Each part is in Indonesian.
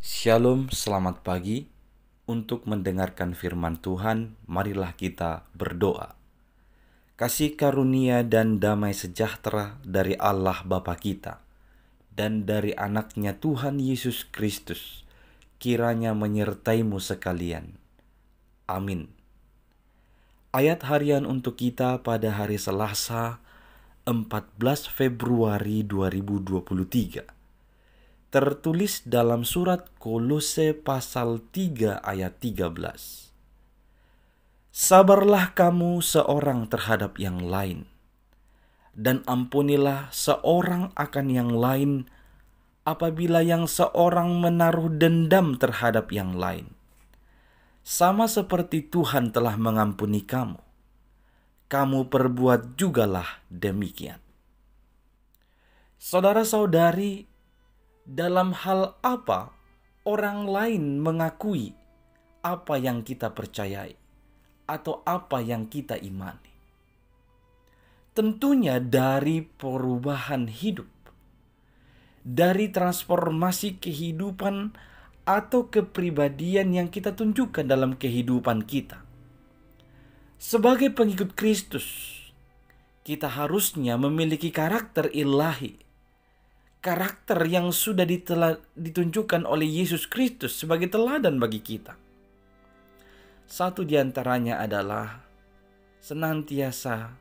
Shalom, selamat pagi. Untuk mendengarkan firman Tuhan, marilah kita berdoa. Kasih karunia dan damai sejahtera dari Allah Bapa kita dan dari anaknya Tuhan Yesus Kristus kiranya menyertaimu sekalian. Amin. Ayat harian untuk kita pada hari Selasa 14 Februari 2023 tertulis dalam surat Kolose pasal 3 ayat 13. Sabarlah kamu seorang terhadap yang lain, dan ampunilah seorang akan yang lain apabila yang seorang menaruh dendam terhadap yang lain. Sama seperti Tuhan telah mengampuni kamu, kamu perbuat jugalah demikian. Saudara-saudari, dalam hal apa orang lain mengakui apa yang kita percayai atau apa yang kita imani? Tentunya dari perubahan hidup, dari transformasi kehidupan atau kepribadian yang kita tunjukkan dalam kehidupan kita. Sebagai pengikut Kristus, kita harusnya memiliki karakter ilahi, karakter yang sudah ditunjukkan oleh Yesus Kristus sebagai teladan bagi kita. Satu di antaranya adalah senantiasa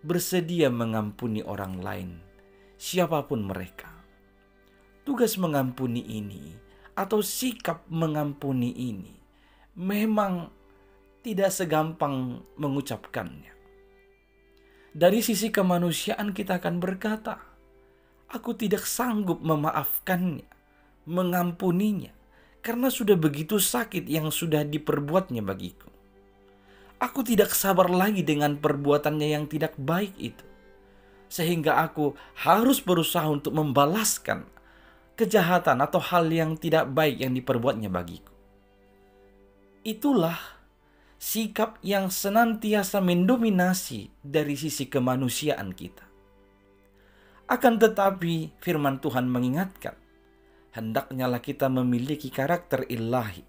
bersedia mengampuni orang lain, siapapun mereka. Tugas mengampuni ini atau sikap mengampuni ini memang tidak segampang mengucapkannya. Dari sisi kemanusiaan kita akan berkata, aku tidak sanggup memaafkannya, mengampuninya, karena sudah begitu sakit yang sudah diperbuatnya bagiku. Aku tidak sabar lagi dengan perbuatannya yang tidak baik itu, sehingga aku harus berusaha untuk membalaskan kejahatan atau hal yang tidak baik yang diperbuatnya bagiku. Itulah sikap yang senantiasa mendominasi dari sisi kemanusiaan kita. Akan tetapi firman Tuhan mengingatkan, hendaknyalah kita memiliki karakter ilahi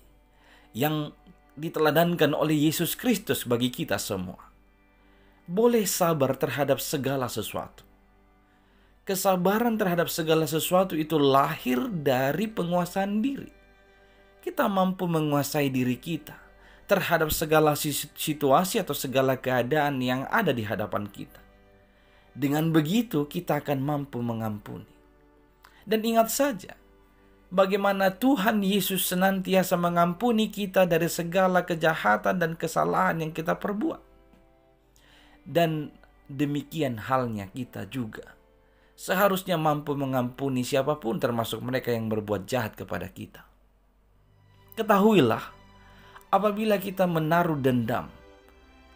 yang diteladankan oleh Yesus Kristus bagi kita semua. Boleh sabar terhadap segala sesuatu. Kesabaran terhadap segala sesuatu itu lahir dari penguasaan diri. Kita mampu menguasai diri kita terhadap segala situasi atau segala keadaan yang ada di hadapan kita. Dengan begitu kita akan mampu mengampuni. Dan ingat saja, bagaimana Tuhan Yesus senantiasa mengampuni kita dari segala kejahatan dan kesalahan yang kita perbuat. Dan demikian halnya kita juga seharusnya mampu mengampuni siapapun, termasuk mereka yang berbuat jahat kepada kita. Ketahuilah, apabila kita menaruh dendam,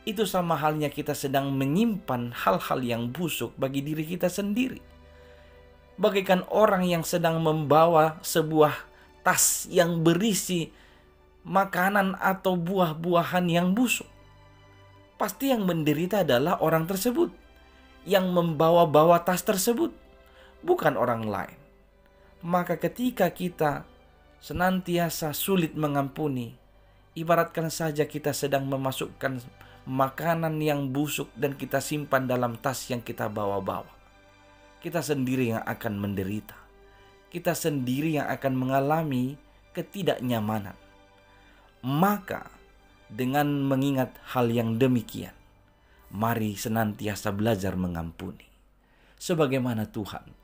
itu sama halnya kita sedang menyimpan hal-hal yang busuk bagi diri kita sendiri. Bagaikan orang yang sedang membawa sebuah tas yang berisi makanan atau buah-buahan yang busuk. Pasti yang menderita adalah orang tersebut yang membawa-bawa tas tersebut, bukan orang lain. Maka ketika kita senantiasa sulit mengampuni, ibaratkan saja kita sedang memasukkan makanan yang busuk dan kita simpan dalam tas yang kita bawa-bawa. Kita sendiri yang akan menderita. Kita sendiri yang akan mengalami ketidaknyamanan. Maka dengan mengingat hal yang demikian, mari senantiasa belajar mengampuni. Sebagaimana Tuhan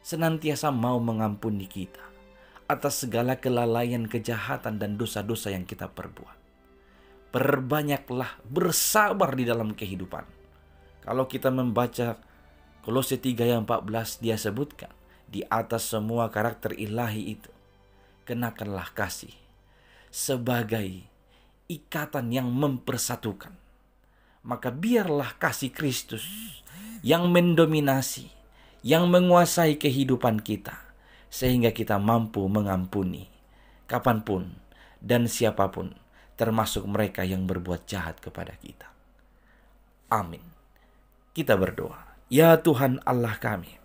senantiasa mau mengampuni kita atas segala kelalaian, kejahatan, dan dosa-dosa yang kita perbuat. Perbanyaklah bersabar di dalam kehidupan. Kalau kita membaca Kolose 3 ayat 14, dia sebutkan, di atas semua karakter ilahi itu, kenakanlah kasih sebagai ikatan yang mempersatukan. Maka biarlah kasih Kristus yang mendominasi, yang menguasai kehidupan kita, sehingga kita mampu mengampuni kapanpun dan siapapun, termasuk mereka yang berbuat jahat kepada kita. Amin. Kita berdoa. Ya Tuhan Allah kami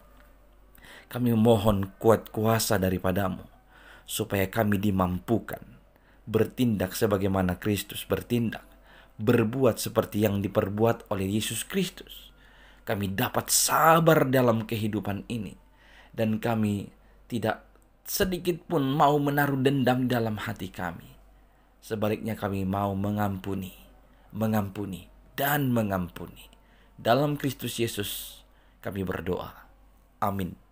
mohon kuat kuasa daripadamu supaya kami dimampukan bertindak sebagaimana Kristus bertindak, berbuat seperti yang diperbuat oleh Yesus Kristus. Kami dapat sabar dalam kehidupan ini, dan kami tidak sedikit pun mau menaruh dendam dalam hati kami. Sebaliknya kami mau mengampuni, dan mengampuni. Dalam Kristus Yesus kami berdoa. Amin.